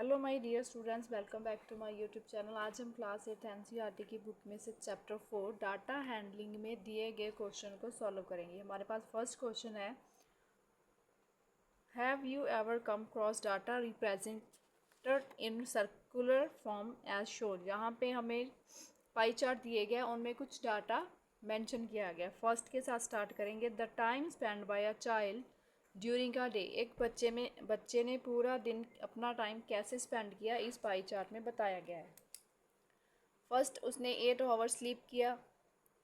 Hello my dear students, welcome back to my YouTube channel. आज हम class 8 NCERT की book में से चैप्टर 4 डाटा हैंडलिंग में दिए गए क्वेश्चन को सॉल्व करेंगे। हमारे पास फर्स्ट क्वेश्चन है, have you ever come across data represented in circular form as shown. यहाँ पे हमें पाई चार्ट दिए गए, उनमें कुछ डाटा मेंशन किया गया। फर्स्ट के साथ स्टार्ट करेंगे। The time spend by a child during a day. एक बच्चे ने पूरा दिन अपना टाइम कैसे स्पेंड किया इस पाई चार्ट में बताया गया है। फर्स्ट, उसने 8 आवर स्लीप किया,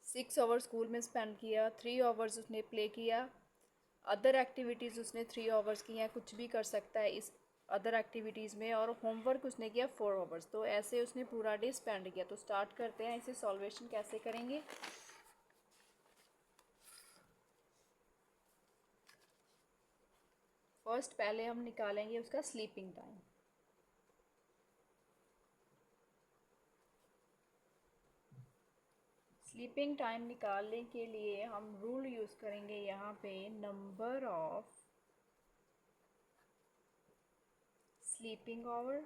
6 आवर स्कूल में स्पेंड किया, 3 आवर्स उसने प्ले किया। अदर एक्टिविटीज़ उसने 3 आवर्स की हैं, कुछ भी कर सकता है इस अदर एक्टिविटीज़ में। और होमवर्क उसने किया 4 आवर्स। तो ऐसे उसने पूरा डे स्पेंड किया। तो स्टार्ट करते हैं, इसे सॉल्वेशन कैसे करेंगे। फर्स्ट पहले हम निकालेंगे उसका स्लीपिंग टाइम। स्लीपिंग टाइम निकालने के लिए हम रूल यूज़ करेंगे यहाँ पे, number of sleeping hour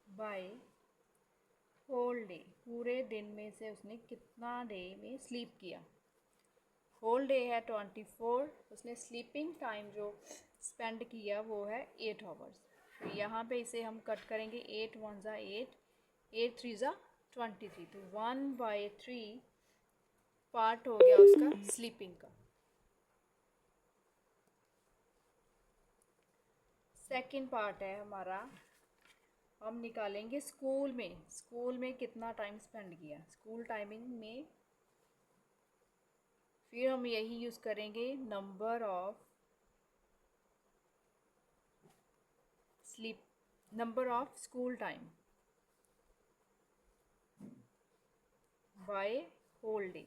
by whole day. पूरे दिन में से उसने कितना डे में स्लीप किया। होल डे है 24, उसने स्लीपिंग टाइम जो स्पेंड किया वो है 8 आवर्स। तो यहाँ पे इसे हम कट करेंगे। 8 1 ज़ा 8, 8 3 ज़ा 23। तो 1/3 पार्ट हो गया उसका स्लीपिंग का। सेकंड पार्ट है हमारा, हम निकालेंगे स्कूल में कितना टाइम स्पेंड किया स्कूल टाइमिंग में। फिर हम यही यूज़ करेंगे, number of school time by whole day.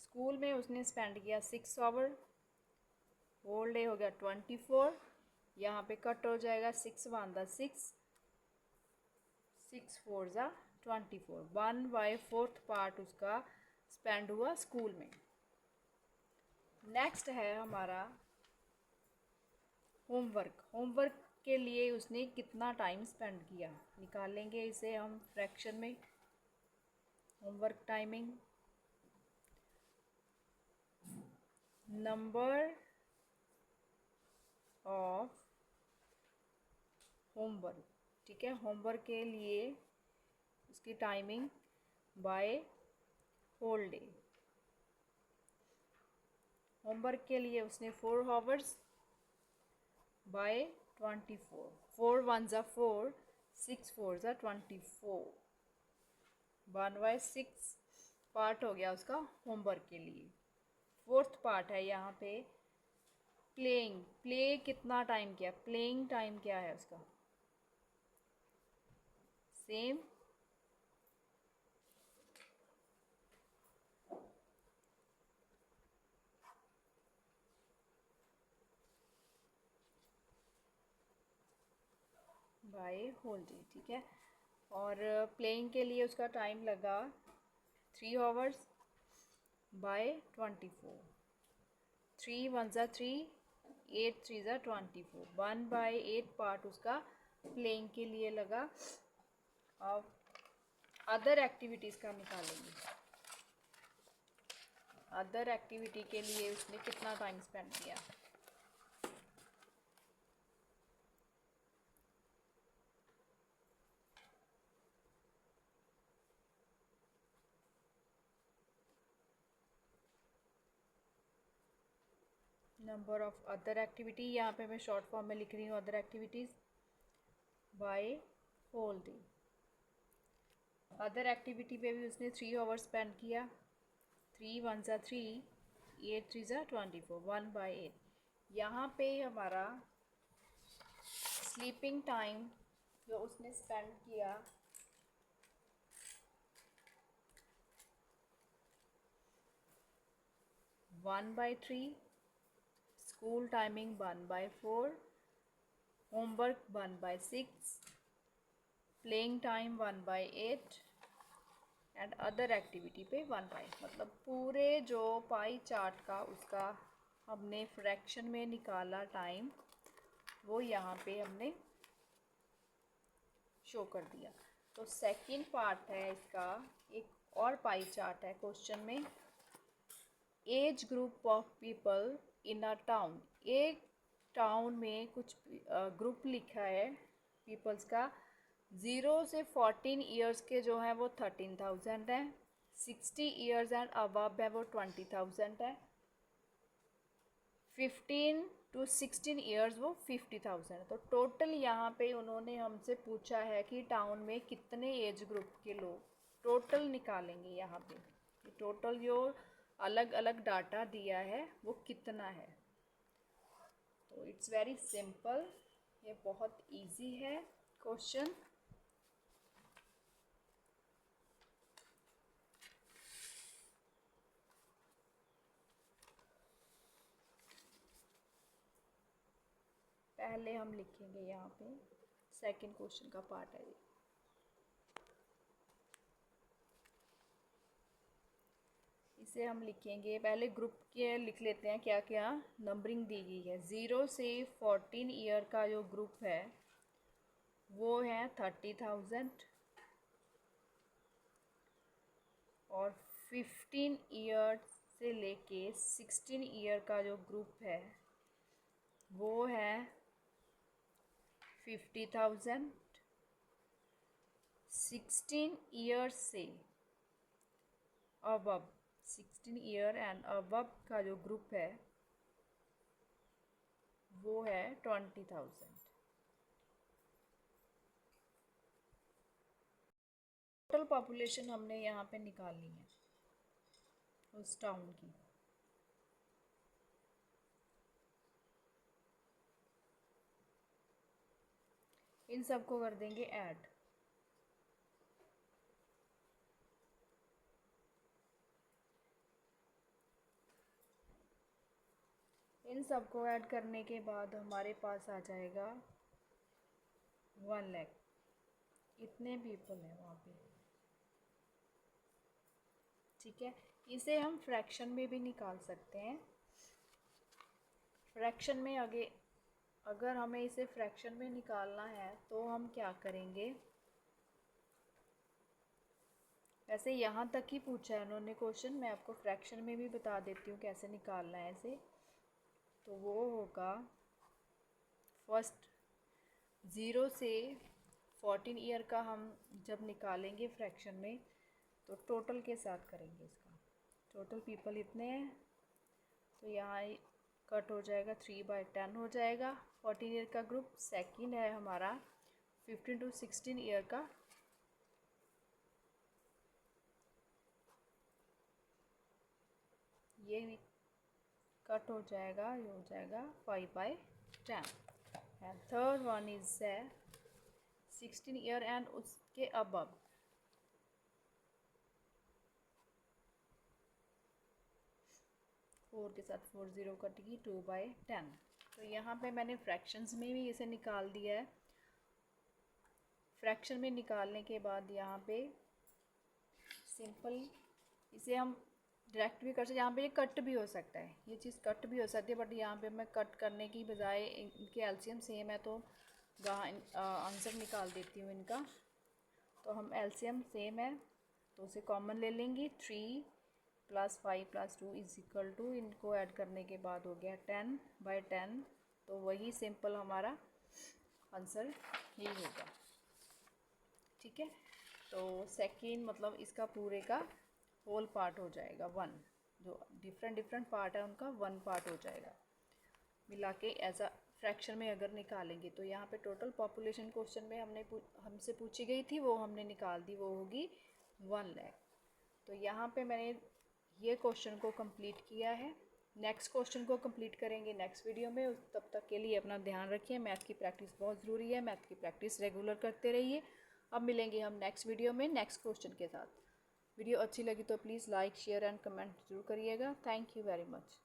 School में उसने स्पेंड किया 6 आवर, होल डे हो गया 24। यहाँ पे कट हो जाएगा, 6 1 ज़ा 6, 6 4 ज़ा 24। 1/4 पार्ट उसका स्पेंड हुआ स्कूल में। नेक्स्ट है हमारा होमवर्क के लिए उसने कितना टाइम स्पेंड किया। निकालेंगे इसे हम फ्रैक्शन में। Homework timing, number of homework, ठीक है। होमवर्क के लिए उसकी timing by whole day. Homework के लिए उसने 4 आवर्स बाय 24। 4 1 ज़ा 4, 6 4 ज़ा 24। 1/6 पार्ट हो गया उसका होमवर्क के लिए। फोर्थ पार्ट है यहाँ पे प्ले कितना टाइम किया। प्लेइंग टाइम क्या है उसका, सेम बाय होल डे, ठीक है। और प्लेइंग के लिए उसका टाइम लगा 3 आवर्स बाय 24। 3 1 ज़ा 3, 8 3 ज़ा 24। 1/8 पार्ट उसका प्लेइंग के लिए लगा। अब अदर एक्टिविटीज़ का निकालेंगे। अदर एक्टिविटी के लिए उसने कितना टाइम स्पेंड किया। नंबर ऑफ अदर एक्टिविटी, यहाँ पे मैं शॉर्ट फॉर्म में लिख रही हूँ, other activities by whole day. Other activity पे भी उसने 3 आवर्स स्पेंड किया। 3 1 ज़ा 3, 8 3 ज़ा 24। 1/8। यहाँ पे हमारा स्लीपिंग टाइम जो उसने स्पेंड किया 1/3, school timing 1/4, homework 1/6, playing time 1/8 and other activity पे 1/8। मतलब पूरे जो पाई चार्ट का उसका हमने फ्रैक्शन में निकाला टाइम वो यहाँ पे हमने शो कर दिया। तो सेकंड पार्ट है इसका, एक और पाई चार्ट है क्वेश्चन में। Age group of people in a town, एक टाउन में कुछ ग्रुप लिखा है पीपल्स का। 0 से 14 ईयर्स के जो हैं वो 13,000 है, 60 ईयर्स एंड अबव है वो 20,000 है, 15 to 16 ईयर्स वो 50,000 है। तो टोटल यहाँ पे उन्होंने हमसे पूछा है कि टाउन में कितने एज ग्रुप के लोग, टोटल निकालेंगे यहाँ पे। टोटल जो अलग अलग डाटा दिया है वो कितना है। तो इट्स वेरी सिंपल, ये बहुत इजी है क्वेश्चन। पहले हम लिखेंगे यहाँ पे, सेकंड क्वेश्चन का पार्ट है ये। इसे हम लिखेंगे, पहले ग्रुप के लिख लेते हैं क्या क्या नंबरिंग दी गई है। 0 से 14 ईयर का जो ग्रुप है वो है 30,000, और 15 ईयर से लेके 16 ईयर का जो ग्रुप है वो है 50,000। 16 ईयर से अबव, 16 ईयर एंड अबव का जो ग्रुप है वो है 20,000। टोटल पॉपुलेशन हमने यहाँ पे निकालनी है उस टाउन की। इन सबको कर देंगे ऐड। इन सबको ऐड करने के बाद हमारे पास आ जाएगा 1 लाख। इतने पीपल हैं वहाँ पे, ठीक है। इसे हम फ्रैक्शन में भी निकाल सकते हैं। फ्रैक्शन में अगर हमें इसे फ्रैक्शन में निकालना है तो हम क्या करेंगे, वैसे यहाँ तक ही पूछा है उन्होंने क्वेश्चन, मैं आपको फ्रैक्शन में भी बता देती हूँ कैसे निकालना है इसे। तो वो होगा फर्स्ट 0 से 14 ईयर का हम जब निकालेंगे फ्रैक्शन में तो टोटल के साथ करेंगे इसका। टोटल पीपल इतने हैं तो यहाँ कट हो जाएगा, 3/10 हो जाएगा 14 ईयर का ग्रुप। सेकंड है हमारा 15 to 16 ईयर का, ये भी कट हो जाएगा, ये हो जाएगा 5/10। And third one is 16 year and उसके अबव, फोर के साथ 4 0 कटेगी, 2/10। तो यहाँ पे मैंने फ्रैक्शंस में भी इसे निकाल दिया है। फ्रैक्शन में निकालने के बाद यहाँ पे सिंपल इसे हम डायरेक्ट भी कर सकते हैं, यहाँ पे ये कट भी हो सकता है, ये चीज़ कट भी हो सकती है, बट यहाँ पे मैं कट करने की बजाय इनके एलसीएम सेम है तो आंसर निकाल देती हूँ इनका। तो हम एलसीएम सेम है तो उसे कॉमन ले लेंगे। 3 + 5 + 2 = इनको ऐड करने के बाद हो गया 10/10। तो वही सिंपल हमारा आंसर ही होगा, ठीक है। तो सेकंड मतलब इसका पूरे का होल पार्ट हो जाएगा 1, जो डिफरेंट पार्ट है उनका 1 पार्ट हो जाएगा मिला के। एज अ फ्रैक्शन में अगर निकालेंगे तो यहाँ पे टोटल पॉपुलेशन क्वेश्चन में हमसे पूछी गई थी वो हमने निकाल दी, वो होगी 1 लाख। तो यहाँ पे मैंने ये क्वेश्चन को कंप्लीट किया है। नेक्स्ट क्वेश्चन को कंप्लीट करेंगे नेक्स्ट वीडियो में। तब तक के लिए अपना ध्यान रखिए। मैथ की प्रैक्टिस बहुत ज़रूरी है, मैथ की प्रैक्टिस रेगुलर करते रहिए। अब मिलेंगे हम नेक्स्ट वीडियो में नेक्स्ट क्वेश्चन के साथ। वीडियो अच्छी लगी तो please like share and comment जरूर करिएगा। Thank you very much.